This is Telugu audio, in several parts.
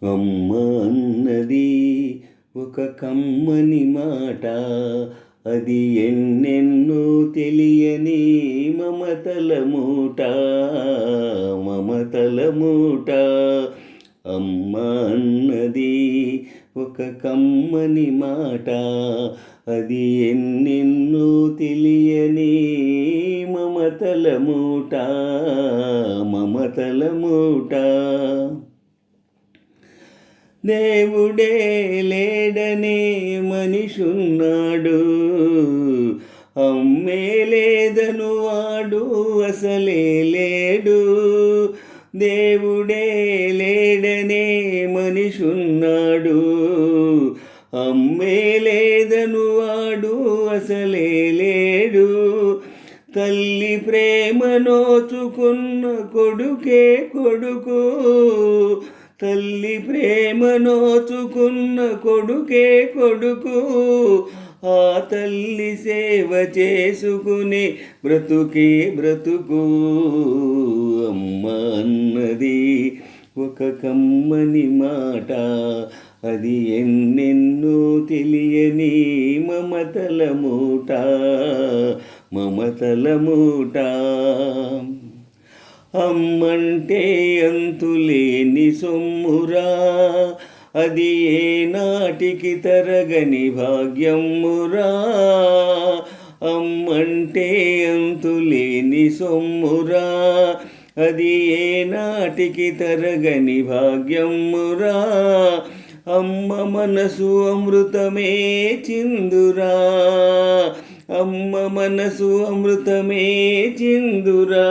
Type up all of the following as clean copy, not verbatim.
అమ్మ అన్నది ఒక కమ్మని మాట, అది ఎన్నెన్నో తెలియని మమతల మూట, మమతల మూట. అమ్మ అన్నది ఒక కమ్మని మాట, అది ఎన్నెన్నో తెలియని మమతల మూట, మమతల మూట. దేవుడే లేడనే మనిషున్నాడు, అమ్మే లేదను వాడు అసలే లేడు. దేవుడే లేడనే మనిషున్నాడు, అమ్మే లేదను వాడు అసలే లేడు. తల్లి ప్రేమ నోచుకున్న కొడుకే కొడుకు, తల్లి ప్రేమ నోచుకున్న కొడుకే కొడుకు. ఆ తల్లి సేవ చేసుకుని బ్రతుకే బ్రతుకు. అమ్మ అన్నది ఒక కమ్మని మాట, అది ఎన్నెన్నో తెలియని మమతల మూట, మమతల మూట. అమ్మంటే అంతులేని సొమ్మురా, అది ఏ నాటికి తరగని భాగ్యమురా. అమ్మంటే అంతులేని సొమ్మురా, అది ఏ నాటికి తరగని భాగ్యమురా. అమ్మ మనసు అమృతమే చిందురా, అమ్మ మనసు అమృతమే చిందురా.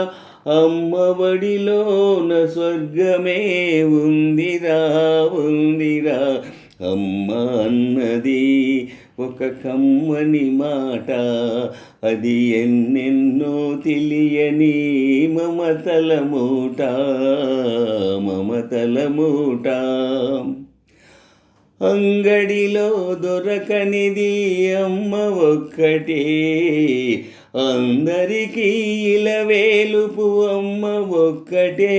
అమ్మ బడిలోన స్వర్గమే ఉందిరా, ఉందిరా. అమ్మ అన్నది ఒక కమ్మని మాట, అది ఎన్నెన్నో తెలియని మమతల మూట, మమతల మూట. అంగడిలో దొరకనిది అమ్మ ఒక్కటే, అందరికీ ఇలవేలుపు అమ్మ ఒక్కటే.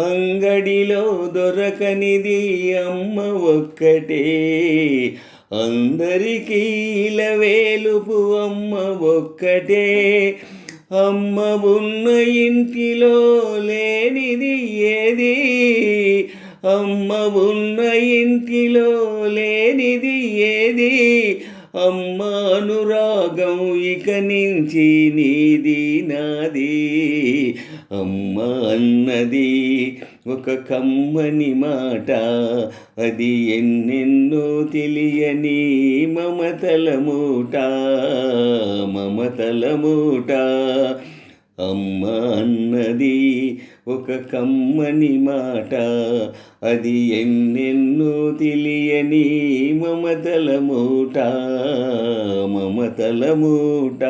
అంగడిలో దొరకనిది అమ్మ ఒక్కటే, అందరికీ ఇలవేలుపు అమ్మ ఒక్కటే. అమ్మ ఉన్న ఇంటిలో లేనిది ఏది, అమ్మ ఉన్న ఇంటిలో లేనిది ఏది. అమ్మ అనురాగం ఇక నుంచి నీది నాది. అమ్మ అన్నది ఒక కమ్మని మాట, అది ఎన్నెన్నో తెలియని మమతల మూట, మమతల మూట. అమ్మ అన్నది ఒక కమ్మని మాట, అది ఎన్నెన్నో తెలియని మమతల మూట, మమతల మూట.